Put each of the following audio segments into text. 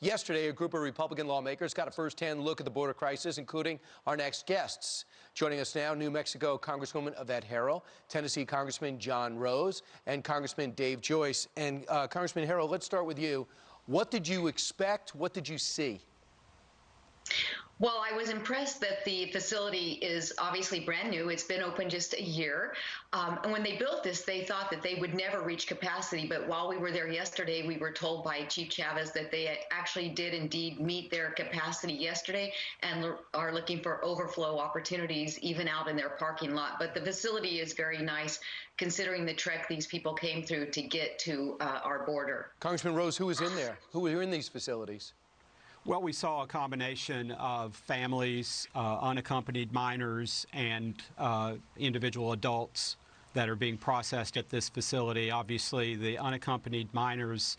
Yesterday, a group of Republican lawmakers got a first-hand look at the border crisis, including our next guests. Joining us now, New Mexico Congresswoman Yvette Herrell, Tennessee Congressman John Rose, and Congressman Dave Joyce. And Congressman Herrell, let's start with you. What did you expect? What did you see? Well, I was impressed that the facility is obviously brand new. It's been open just a year. And when they built this, they thought that they would never reach capacity. But while we were there yesterday, we were told by Chief Chavez that they actually did indeed meet their capacity yesterday and are looking for overflow opportunities even out in their parking lot. But the facility is very nice considering the trek these people came through to get to our border. Congressman Rose, who was in there? Who were in these facilities? Well, we saw a combination of families, unaccompanied minors, and individual adults that are being processed at this facility. Obviously, the unaccompanied minors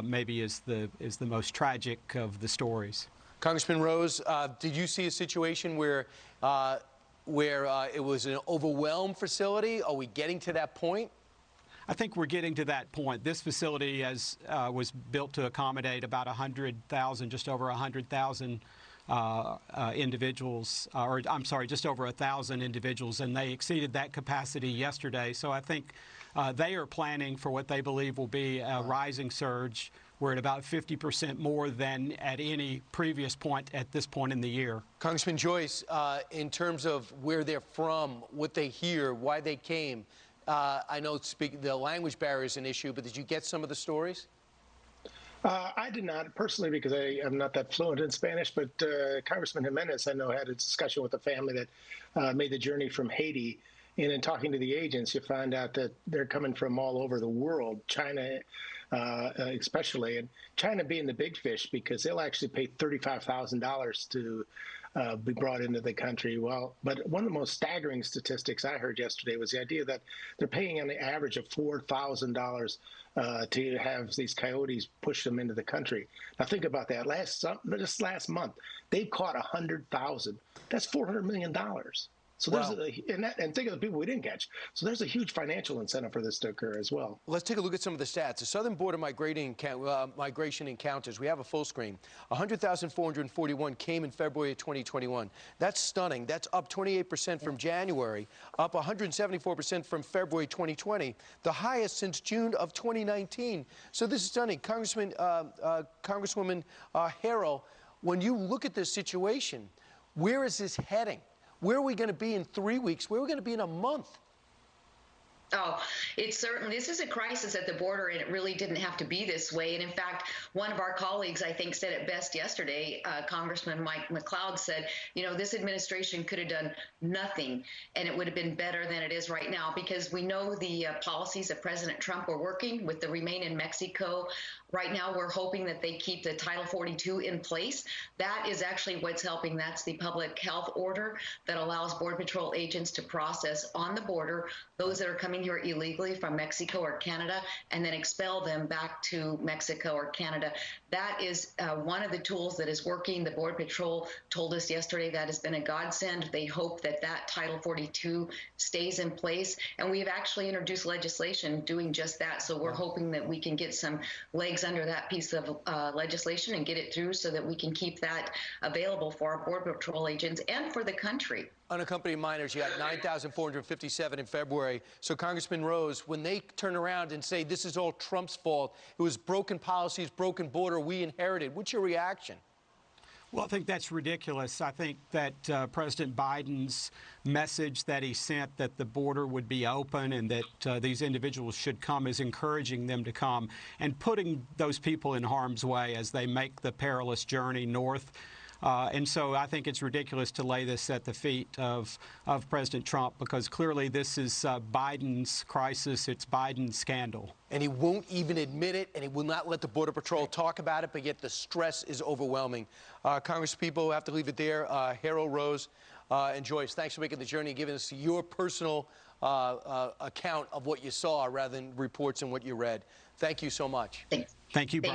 maybe is the most tragic of the stories. Congressman Rose, did you see a situation where it was an overwhelmed facility? Are we getting to that point? I think we're getting to that point. This facility was built to accommodate about 100,000, just over 100,000 individuals, or I'm sorry, just over 1,000 individuals, and they exceeded that capacity yesterday. So I think they are planning for what they believe will be a rising surge. We're at about 50% more than at any previous point at this point in the year. Congressman Joyce, in terms of where they're from, what they hear, why they came, I know the language barrier is an issue, but did you get some of the stories? I did not personally because I am not that fluent in Spanish, but Congressman Jimenez, I know, had a discussion with a family that made the journey from Haiti. And in talking to the agents, you find out that they're coming from all over the world, China especially, and China being the big fish because they'll actually pay $35,000 to be brought into the country. Well, but one of the most staggering statistics I heard yesterday was the idea that they're paying on the average of $4,000 to have these coyotes push them into the country. Now think about that. Just last month, they caught 100,000. That's $400 million. So there's and think of the people we didn't catch. So there's a huge financial incentive for this to occur as well. Let's take a look at some of the stats. The Southern Border Migration Encounters, we have a full screen. 100,441 came in February of 2021. That's stunning. That's up 28% from January, up 174% from February 2020, the highest since June of 2019. So this is stunning. Congresswoman Herrell, when you look at this situation, where is this heading? Where are we going to be in 3 weeks? Where are we going to be in a month? Oh, it's certainly, this is a crisis at the border, and it really didn't have to be this way. And in fact, one of our colleagues, I think, said it best yesterday. Congressman Mike McLeod said, you know, this administration could have done nothing, and it would have been better than it is right now, because we know the policies of President Trump are working with the Remain in Mexico. Right now, we're hoping that they keep the Title 42 in place. That is actually what's helping. That's the public health order that allows Border Patrol agents to process on the border those that are coming here illegally from Mexico or Canada and then expel them back to Mexico or Canada. That is one of the tools that is working. The Border Patrol told us yesterday that has been a godsend. They hope that that Title 42 stays in place. And we have actually introduced legislation doing just that. So we're hoping that we can get some legs under that piece of legislation and get it through so that we can keep that available for our Border Patrol agents and for the country. Unaccompanied minors, you got 9,457 in February. So, Congressman Rose, when they turn around and say this is all Trump's fault, it was broken policies, broken border we inherited, what's your reaction? Well, I think that's ridiculous. I think that President Biden's message that he sent that the border would be open and that these individuals should come is encouraging them to come and putting those people in harm's way as they make the perilous journey north. And so I think it's ridiculous to lay this at the feet of President Trump, because clearly this is Biden's crisis. It's Biden's scandal. And he won't even admit it, and he will not let the Border Patrol talk about it, but yet the stress is overwhelming. Congresspeople, have to leave it there. Herrell, Rose, and Joyce, thanks for making the journey and giving us your personal account of what you saw rather than reports and what you read. Thank you so much. Thanks. Thank you, Brian.